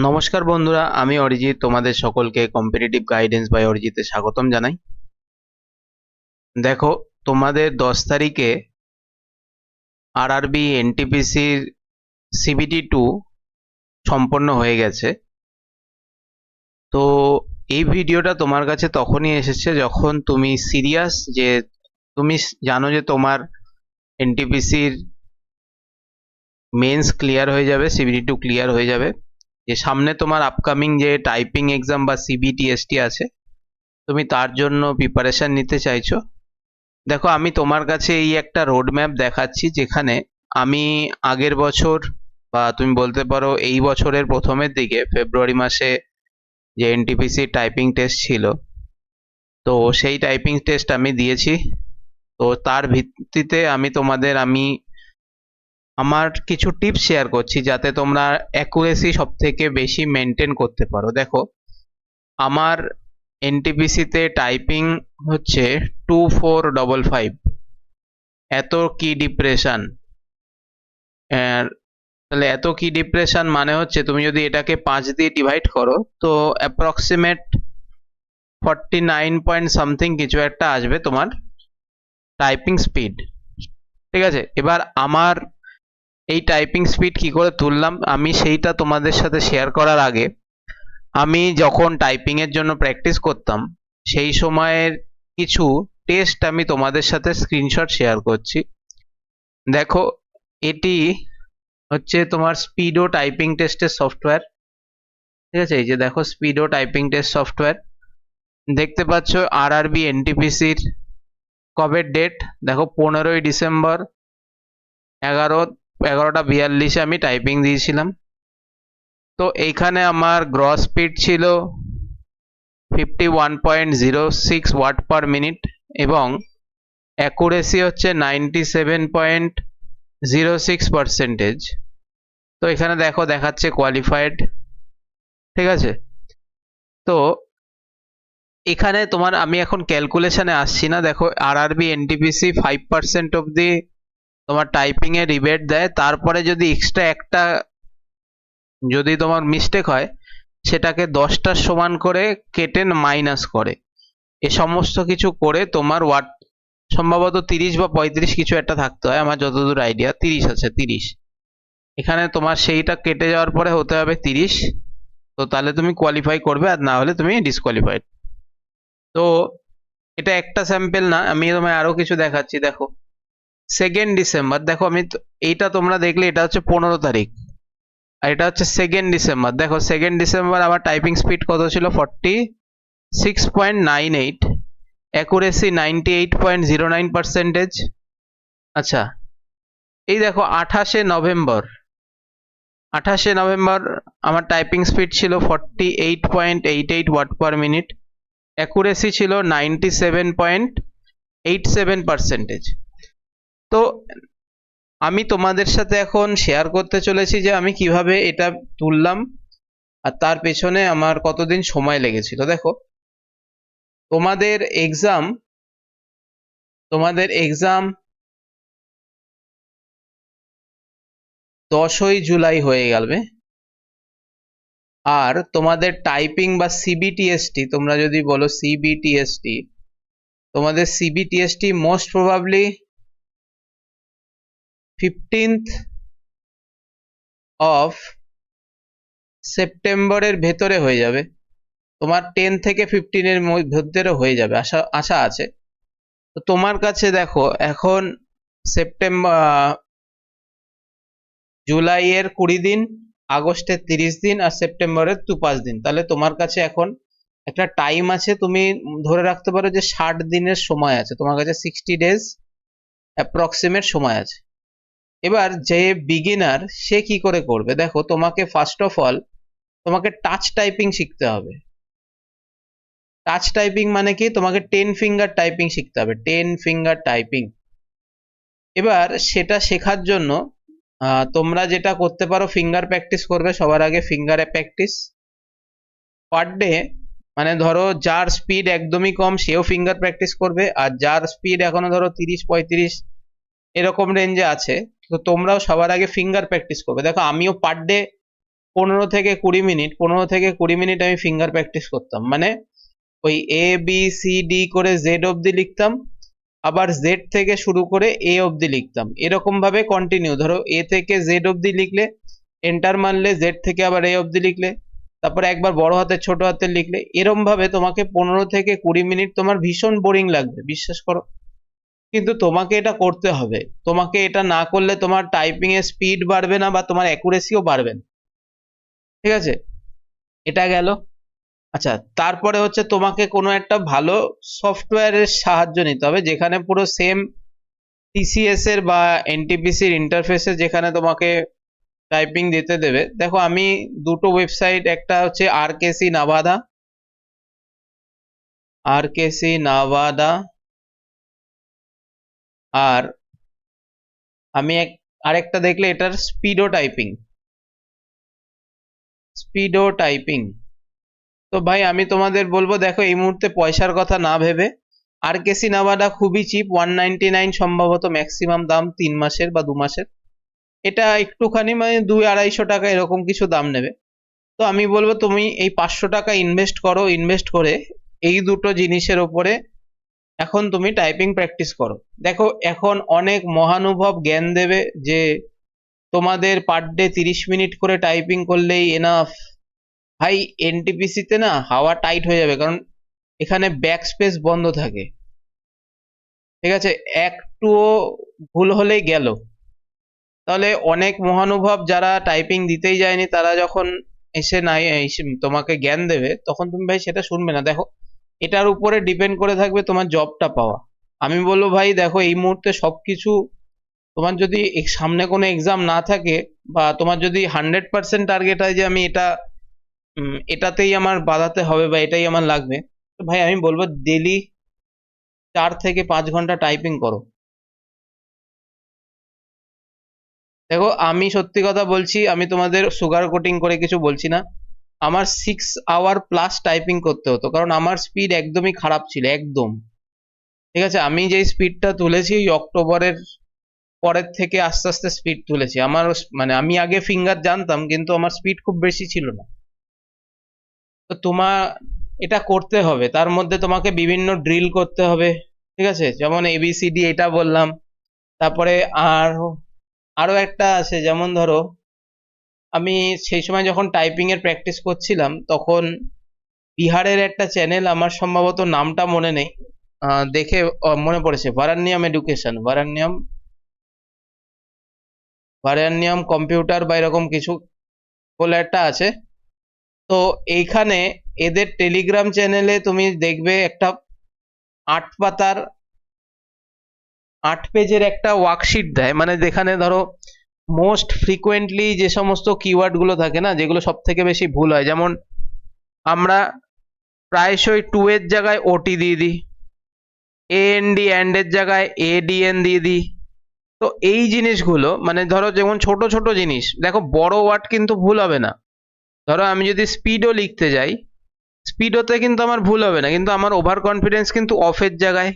নমস্কার বন্ধুরা, আমি অরিজিৎ তোমাদের সকলকে কম্পিটিটিভ গাইডেন্স বাই অরিজিতে স্বাগতম জানাই। দেখো, তোমাদের 10 তারিখে আরআরবি এনটিপিসির CBT2 সম্পন্ন হয়ে গেছে। তো এই ভিডিওটা তোমার কাছে তখনই এসেছে যখন তুমি সিরিয়াস, যে তুমি জানো যে তোমার এনটিপিসির মেন্স ক্লিয়ার হয়ে যাবে, CBT2 ক্লিয়ার হয়ে যাবে, যে সামনে তোমার আপকামিং যে টাইপিং এক্সাম বা CBTST আছে, তুমি তার জন্য প্রিপারেশন নিতে চাইছো। দেখো, আমি তোমার কাছে এই একটা রোড ম্যাপ দেখাচ্ছি, যেখানে আমি আগের বছর বা তুমি বলতে পারো এই বছরের প্রথমের দিকে ফেব্রুয়ারি মাসে যে এনটিপিসি টাইপিং টেস্ট ছিল, তো সেই টাইপিং টেস্ট আমি দিয়েছি। তো তার ভিত্তিতে আমি আমার কিছু টিপস শেয়ার করছি, যাতে তোমরা অ্যাকুরেসি সব থেকে বেশি মেনটেন করতে পারো। দেখো, আমার এনটিপিসিতে টাইপিং হচ্ছে 2455। এত কি ডিপ্রেশন! তাহলে এত কি ডিপ্রেশন মানে হচ্ছে, তুমি যদি এটাকে 5 দিয়ে ডিভাইড করো, তো অ্যাপ্রক্সিমেট 49 সামথিং কিছু একটা আসবে তোমার টাইপিং স্পিড। ঠিক আছে, এবার আমার এই টাইপিং স্পিড কি করে তুললাম আমি সেইটা তোমাদের সাথে শেয়ার করার আগে, আমি যখন টাইপিং এর জন্য প্র্যাকটিস করতাম সেই সময়ের কিছু টেস্ট আমি তোমাদের সাথে স্ক্রিনশট শেয়ার করছি। দেখো, এটি হচ্ছে তোমার স্পিডো টাইপিং টেস্টের সফটওয়্যার। ঠিক আছে, এই যে দেখো, স্পিডো টাইপিং টেস্ট সফটওয়্যার দেখতে পাচ্ছ। আরআরবি এনটিপিসির কবে ডেট দেখো, 15ই ডিসেম্বর 11টা 42-এ আমি টাইপিং দিয়েছিলাম। তো এইখানে আমার গ্রস স্পিড ছিল 51.06 ওয়াট পার মিনিট এবং অ্যাকুরেসি হচ্ছে 97.06%। তো এখানে দেখো দেখাচ্ছে কোয়ালিফাইড। ঠিক আছে, তো এখানে তোমার আমি এখন ক্যালকুলেশনে আসছি না। দেখো, আরআরবি এনটিপিসি 5% অবধি তোমার টাইপিং এ রিবেট দেয়, তারপরে যদি এক্সট্রা একটা যদি তোমার মিস্টেক হয়, সেটাকে 10টার সমান করে কেটে মাইনাস করে। এ সমস্ত কিছু করে তোমার ওয়াট সম্ভবত 30 বা 35 কিছু একটা থাকতে হয়, আমার যতদূর আইডিয়া 30 আছে। 30 এখানে তোমার সেইটা কেটে যাওয়ার পরে হতে হবে 30। তো তাহলে তুমি কোয়ালিফাই করবে, আর না হলে তুমি ডিসকোয়ালিফাইড। তো এটা একটা স্যাম্পল না, আমি তোমায় আরো কিছু দেখাচ্ছি। দেখো, 2nd ডিসেম্বর, দেখো এইটা তোমরা দেখলে এটা হচ্ছে 15 তারিখ, আর এটা হচ্ছে 2nd ডিসেম্বর। দেখো, 2nd ডিসেম্বর আমার টাইপিং স্পিড কত ছিল? 46.98, অ্যাকুরেসি 98.09%। আচ্ছা, এই দেখো 28শে নভেম্বর আমার টাইপিং স্পিড ছিল 48.88 ওয়াট পার মিনিট, অ্যাকুরেসি ছিল 97.87%। তো আমি তোমাদের সাথে এখন শেয়ার করতে চলেছি যে আমি কিভাবে এটা তুললাম, আর তার পেছনে আমার কতদিন সময় লেগেছিল। দেখো, তোমাদের এক্সাম 10ই জুলাই হয়ে গেল, আর তোমাদের টাইপিং বা সিবিটিএসটি, তোমরা যদি বলো সিবিটিএসটি, তোমাদের সিবিটিএসটি মোস্ট প্রবাবলি 15 সেপ্টেম্বরের ভেতরে হয়ে যাবে। তোমার 10 থেকে 15-এর ভেতরে হয়ে যাবে, আশা আছে। তো তোমার কাছে দেখো, এখন জুলাইয়ের 20 দিন, আগস্টের 30 দিন, আর সেপ্টেম্বরের 5 দিন। তাহলে তোমার কাছে এখন একটা টাইম আছে, তুমি ধরে রাখতে পারো যে 60 দিনের সময় আছে তোমার কাছে, 60 days অ্যাপ্রক্সিমেট সময় আছে। এবার যে বিগিনার সে কি করে করবে? দেখো, তোমাকে ফার্স্ট অফ অল তোমাকে টাচ টাইপিং শিখতে হবে। টাচ টাইপিং মানে কি? তোমাকে 10 ফিঙ্গার টাইপিং শিখতে হবে, 10 ফিঙ্গার টাইপিং। এবার সেটা শেখার জন্য তোমরা যেটা করতে পারো, ফিঙ্গার প্র্যাকটিস করবে সবার আগে। ফিঙ্গারে প্র্যাকটিস পার ডে, মানে ধরো যার স্পিড একদমই কম সেও ফিঙ্গার প্র্যাকটিস করবে, আর যার স্পিড এখনো ধরো 30-35 এরকম রেঞ্জে আছে, তো তোমরাও সবার আগে ফিঙ্গার প্র্যাকটিস করবে। দেখো, আমিও পার ডে 15 থেকে 20 মিনিট আমি ফিঙ্গার প্র্যাকটিস করতাম, মানে ওই ABCD করে Z অবধি লিখতাম, আবার Z থেকে শুরু করে A অবধি লিখতাম, এরকম ভাবে কন্টিনিউ। ধরো A থেকে Z অবধি লিখলে, এন্টার মারলে, Z থেকে আবার A অবধি লিখলে, তারপরে একবার বড় হাতের ছোট হাতের লিখলে, এরম ভাবে তোমাকে 15 থেকে 20 মিনিট, তোমার ভীষণ বোরিং লাগবে বিশ্বাস করো, কিন্তু তোমাকে এটা করতে হবে। তোমাকে এটা না করলে তোমার টাইপিং এর স্পিড বাড়বে না বা তোমার অ্যাকুরেসিও বাড়বে না। ঠিক আছে, এটা গেল। আচ্ছা, তারপরে হচ্ছে তোমাকে কোনো একটা ভালো সফটওয়্যারের সাহায্য নিতে হবে, যেখানে পুরো সেম TCS এর বা NTPC এর ইন্টারফেসে যেখানে তোমাকে টাইপিং দিতে দেবে। দেখো আমি দুটো ওয়েবসাইট, একটা হচ্ছে RKC নাভাদা, আর আমি আরেকটা দেখলে এটার স্পিডো টাইপিং। তো ভাই আমি তোমাদের বলবো, দেখো এই মুহূর্তে পয়সার কথা না ভেবে, RKC নাভাডা খুবই চিপ, 199 সম্ভবত ম্যাক্সিমাম দাম 3 মাসের বা 2 মাসের। এটা একটুখানি মানে 200-250 টাকা এরকম কিছু দাম নেবে। তো আমি বলবো তুমি এই 500 টাকা ইনভেস্ট করে এই দুটো জিনিসের ওপরে এখন তুমি টাইপিং প্র্যাকটিস করো। দেখো এখন অনেক মহানুভব জ্ঞান দেবে যে তোমাদের পার ডে 30 মিনিট করে টাইপিং করলেই এনাফ। ভাই NTPC তে না হাওয়া টাইট হয়ে যাবে, কারণ এখানে ব্যাক স্পেস বন্ধ থাকে। ঠিক আছে, একটুও ভুল হলেই গেল। তাহলে অনেক মহানুভব যারা টাইপিং দিতেই যায়নি, তারা যখন এসে নাই তোমাকে জ্ঞান দেবে, তখন তুমি ভাই সেটা শুনবে না। দেখো এটার উপরে ডিপেন্ড করে থাকবে তোমার জবটা পাওয়া। আমি বলবো ভাই দেখো এই মুহূর্তে সবকিছু, তোমার যদি সামনে কোনো এক্সাম না থাকে, বা তোমার যদি 100% টার্গেট হয় যে আমি এটাতেই আমার বাড়াতে হবে বা এটাই আমার লাগবে, তো ভাই আমি বলবো ডেলি 4 থেকে 5 ঘন্টা টাইপিং করো। দেখো আমি সত্যি কথা বলছি, আমি তোমাদের সুগার কোটিং করে কিছু বলছি না। আমার 6 আওয়ার প্লাস টাইপিং করতে হতো, কারণ আমার স্পিড একদমই খারাপ ছিল, একদম। ঠিক আছে, আমি যেই স্পিডটা তুলেছি ওই অক্টোবরের পরের থেকে আস্তে আস্তে স্পিড তুলেছি। আমার মানে আমি আগে ফিঙ্গার জানতাম, কিন্তু আমার স্পিড খুব বেশি ছিল না। তো তোমার এটা করতে হবে, তার মধ্যে তোমাকে বিভিন্ন ড্রিল করতে হবে। ঠিক আছে, যেমন ABCD এটা বললাম, তারপরে আরো একটা আছে, যেমন ধরো আমি সেই সময় যখন টাইপিং এর প্র্যাকটিস করছিলাম, তখন বিহারের একটা চ্যানেল, আমার সম্ভবত নামটা মনে নেই, দেখে মনে পড়েছে, ভারান্নিয়াম এডুকেশন, ভারান্নিয়াম কম্পিউটার বা এরকম কিছু বলে একটা আছে। তো এইখানে এদের টেলিগ্রাম চ্যানেলে তুমি দেখবে একটা 8 পাতার 8 পেজের একটা ওয়ার্কশিট দেয়, মানে যেখানে ধরো মোস্ট ফ্রিকোয়েন্টলি যে সমস্ত কিওয়ার্ড গুলো থাকে না, যেগুলো সব থেকে বেশি ভুল হয়, যেমন আমরা প্রায়শই টু এর জায়গায় ওটি দিয়ে দিই, and এর জায়গায় ADN দিয়ে দিই। তো এই জিনিসগুলো, মানে ধরো যেমন ছোট ছোট জিনিস, দেখো বড় ওয়ার্ড কিন্তু ভুল হবে না। ধরো আমি যদি স্পিডও লিখতে যাই, স্পিডোতে কিন্তু আমার ভুল হবে না, কিন্তু আমার ওভার কনফিডেন্স কিন্তু ওএফ এর জায়গায়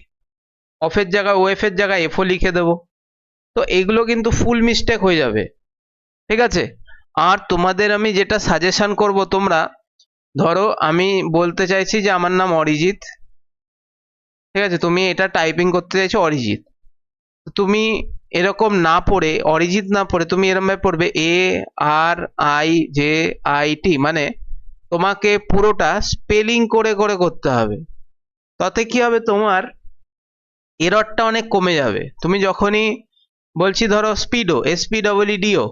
এফও লিখে দেবো। তো এগুলো কিন্তু ফুল মিস্টেক হয়ে যাবে। ঠিক আছে, আর তোমাদের আমি যেটা সাজেশন করব, তোমরা ধরো আমি বলতে চাইছি যে আমার নাম অরিজিৎ। ঠিক আছে, তুমি এটা টাইপিং করতে চাইছো অরিজিৎ, তুমি এরকম না পড়ে, অরিজিৎ না পড়ে তুমি এরকম ভাবে পড়বে ARIJIT, মানে তোমাকে পুরোটা স্পেলিং করে করে করতে হবে। তাতে কি হবে, তোমার এররটা অনেক কমে যাবে। তুমি যখনই বলছি ধরো স্পিডো, SPEEDO,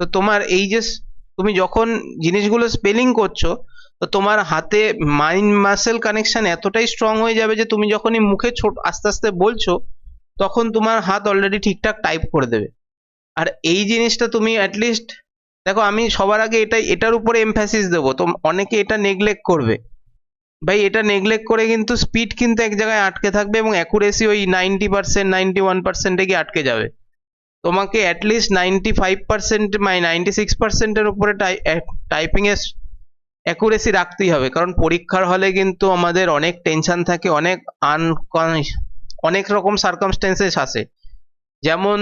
তো তোমার এই যে তুমি যখন জিনিসগুলো স্পেলিং করছো, তো তোমার হাতে মাইন্ড মাসেল কানেকশন এতটাই স্ট্রং হয়ে যাবে যে তুমি যখনই মুখে ছোট আস্তে আস্তে বলছো, তখন তোমার হাত অলরেডি ঠিকঠাক টাইপ করে দেবে। আর এই জিনিসটা তুমি অ্যাটলিস্ট, দেখো আমি সবার আগে এটার উপরে এমফ্যাসিস দেবো, তো অনেকে এটা নেগলেক্ট করবে। ভাই এটা নেগলেক্ট করে কিন্তু স্পিড কিন্তু এক জায়গায় আটকে থাকবে, এবং অ্যাকুরেসি ওই 90%, 91%-এ গিয়ে আটকে যাবে। তোমাকে অ্যাটলিস্ট 95%, 96%-এর উপরে টাইপিং এর অ্যাকুরেসি রাখতেই হবে, কারণ পরীক্ষার হলে কিন্তু আমাদের অনেক টেনশন থাকে, অনেক রকম সার্কামস্টেন্সেস আসে, যেমন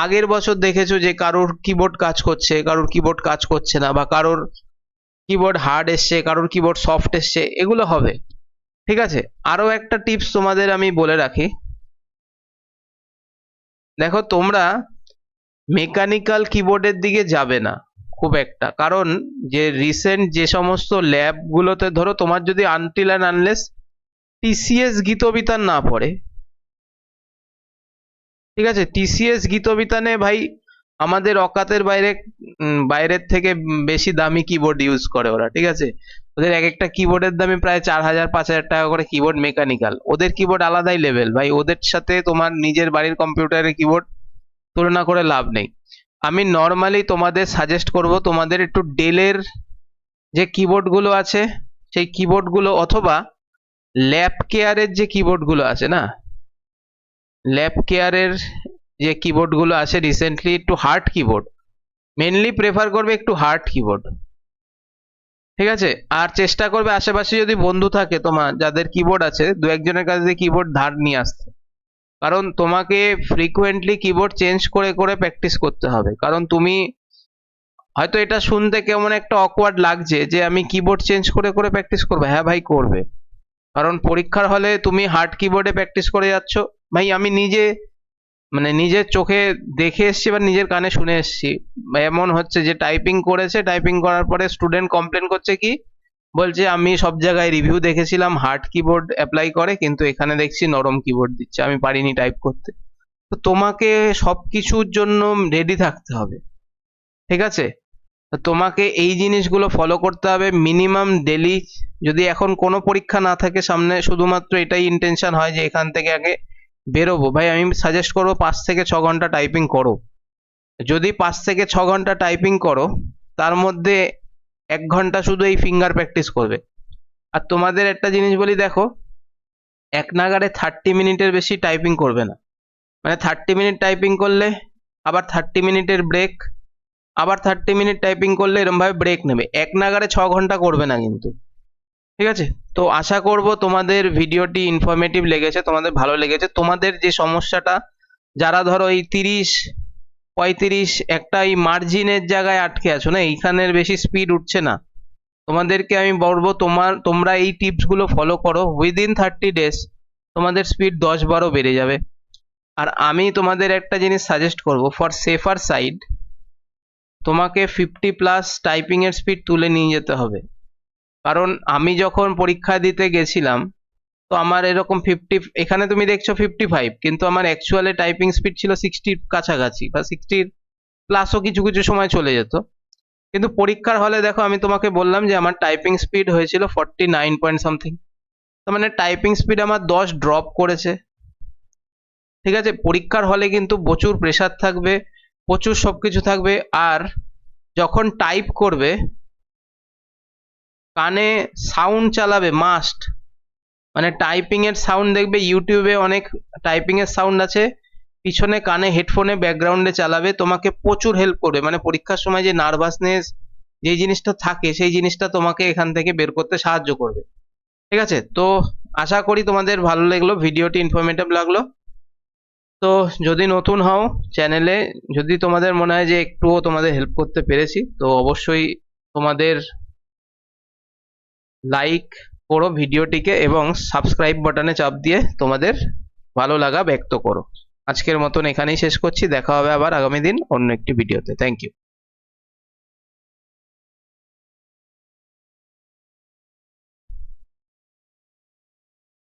আগের বছর দেখেছো যে কারোর কিবোর্ড কাজ করছে, কারোর কিবোর্ড কাজ করছে না, বা কারোর কিবোর্ড হার্ড এসছে, কারোর কিবোর্ড সফট এসছে, এগুলো হবে। ঠিক আছে, আরো একটা টিপস তোমাদের আমি বলে রাখি, দেখো তোমরা মেকানিক্যাল কিবোর্ডের দিকে যাবে না খুব একটা, কারণ যে রিসেন্ট যে সমস্ত ল্যাবগুলোতে ধরো তোমার যদি until and unless TCS Gitabitan না পড়ে, ঠিক আছে, টিসিএস গীতবিতানে ভাই আমাদের অকাতের বাইরে, বাইরের থেকে বেশি দামি কিবোর্ড ইউজ করে ওরা, ঠিক আছে, ওদের এক একটা কিবোর্ডের দামই প্রায় 4000-5000 টাকা করে কিবোর্ড মেকানিক্যাল, ওদের কিবোর্ড আলাদাই লেভেল ভাই, ওদের সাথে তোমার নিজের বাড়ির কম্পিউটারের কিবোর্ড তুলনা করে লাভ নেই। আমি নর্মালি তোমাদের সাজেস্ট করব তোমাদের একটু ডেলের যে কিবোর্ডগুলো আছে সেই কিবোর্ডগুলো, অথবা ল্যাব কেয়ারের যে কিবোর্ডগুলো আছে না, ল্যাব কেয়ারের যে কিবোর্ডগুলো আছে রিসেন্টলি, একটু হার্ড কিবোর্ড মেনলি প্রেফার করবে, একটু হার্ড কিবোর্ড, ঠিক আছে। আর চেষ্টা করবে আশেপাশে যদি বন্ধু থাকে তোমার যাদের কিবোর্ড আছে, দু একজনের কাছে দিয়ে কিবোর্ড ধার নিয়ে আসতে, কারণ তোমাকে ফ্রিকুয়েন্টলি কিবোর্ড চেঞ্জ করে করে প্র্যাকটিস করতে হবে। কারণ তুমি হয়তো এটা শুনতে কেমন একটা অকওয়ার্ড লাগছে যে আমি কিবোর্ড চেঞ্জ করে করে প্র্যাকটিস করবো, হ্যাঁ ভাই করবে, কারণ পরীক্ষার হলে তুমি হার্ড কিবোর্ডে প্র্যাকটিস করে যাচ্ছ। ভাই আমি নিজে মানে নিজের চোখে দেখে এসেছি বা নিজের কানে শুনে এসেছি, এমন হচ্ছে যে টাইপিং করেছে, টাইপিং করার পরে স্টুডেন্ট কমপ্লেন করছে কি, বলছে আমি সব জায়গায় রিভিউ দেখেছিলাম হার্ড কিবোর্ড অ্যাপ্লাই করে, কিন্তু এখানে দেখছি নরম কিবোর্ড দিচ্ছে, আমি পারিনি টাইপ করতে। তো তোমাকে সবকিছুর জন্য রেডি থাকতে হবে, ঠিক আছে, তো তোমাকে এই জিনিসগুলো ফলো করতে হবে মিনিমাম ডেলি। যদি এখন কোনো পরীক্ষা না থাকে সামনে, শুধুমাত্র এটাই ইন্টেনশন হয় যে এখান থেকে আগে বেরোবো, ভাই আমি সাজেস্ট করবো 5 থেকে 6 ঘন্টা টাইপিং করো। যদি 5 থেকে 6 ঘন্টা টাইপিং করো, তার মধ্যে 1 ঘন্টা শুধু এই ফিঙ্গার প্র্যাকটিস করবে। আর তোমাদের একটা জিনিস বলি, দেখো এক নাগাড়ে 30 মিনিটের বেশি টাইপিং করবে না, মানে 30 মিনিট টাইপিং করলে আবার 30 মিনিটের ব্রেক, আবার 30 মিনিট টাইপিং করলে এরকম ভাবে ব্রেক নেবে, এক নাগাড়ে 6 ঘন্টা করবে না কিন্তু, ঠিক আছে। তো আশা করব তোমাদের ভিডিওটি ইনফরমেটিভ লেগেছে, তোমাদের ভালো লেগেছে। তোমাদের যে সমস্যাটা, যারা ধরো এই 30-35 একটা এই মার্জিনের জায়গায় আটকে আছো না, এইখানের বেশি স্পিড উঠছে না, তোমাদেরকে আমি বলবো তোমরা এই টিপস গুলো ফলো করো, উইদিন 30 ডেজ তোমাদের স্পিড 10-12 বেড়ে যাবে। আর আমি তোমাদের একটা জিনিস সাজেস্ট করব, ফর সেফার সাইড তোমাকে 50+ টাইপিং এর স্পিড তুলে নিয়ে যেতে হবে। কারণ আমি যখন পরীক্ষা দিতে গেছিলাম, তো আমার এরকম 50, এখানে তুমি দেখছো 55, কিন্তু আমার অ্যাকচুয়ালি টাইপিং স্পিড ছিল 60 কাছাকাছি, বা 60+ কিছু কিছু সময় চলে যেত। কিন্তু পরীক্ষার হলে দেখো আমি তোমাকে বললাম যে আমার টাইপিং স্পিড হয়েছিল 49 পয়েন্ট সামথিং, তার মানে টাইপিং স্পিড আমার 10 ড্রপ করেছে, ঠিক আছে। পরীক্ষার হলে কিন্তু প্রচুর প্রেসার থাকবে, প্রচুর সবকিছু থাকবে, আর যখন টাইপ করবে কানে সাউন্ড চালাবে মাস্ট, মানে টাইপিং এর সাউন্ড দেখবে ইউটিউবে অনেক টাইপিং এর সাউন্ড আছে, পিছনে কানে হেডফোনে ব্যাকগ্রাউন্ডে চালাবে, তোমাকে প্রচুর হেল্প করবে, মানে পরীক্ষার সময় যে নার্ভাসনেস যে জিনিসটা থাকে সেই জিনিসটা তোমাকে এখান থেকে বের করতে সাহায্য করবে, ঠিক আছে। তো আশা করি তোমাদের ভালো লাগলো, ভিডিওটি ইনফরমেটিভ লাগলো। তো যদি নতুন হও চ্যানেলে, যদি তোমাদের মনে হয় যে একটুও তোমাদের হেল্প করতে পেরেছি, তো অবশ্যই তোমাদের লাইক করো ভিডিওটিকে এবং সাবস্ক্রাইব বাটনে চাপ দিয়ে তোমাদের ভালো লাগা ব্যক্ত করো। আজকের মতন এখানেই শেষ করছি, দেখা হবে আবার আগামী দিন অন্য একটি ভিডিওতে। Thank you.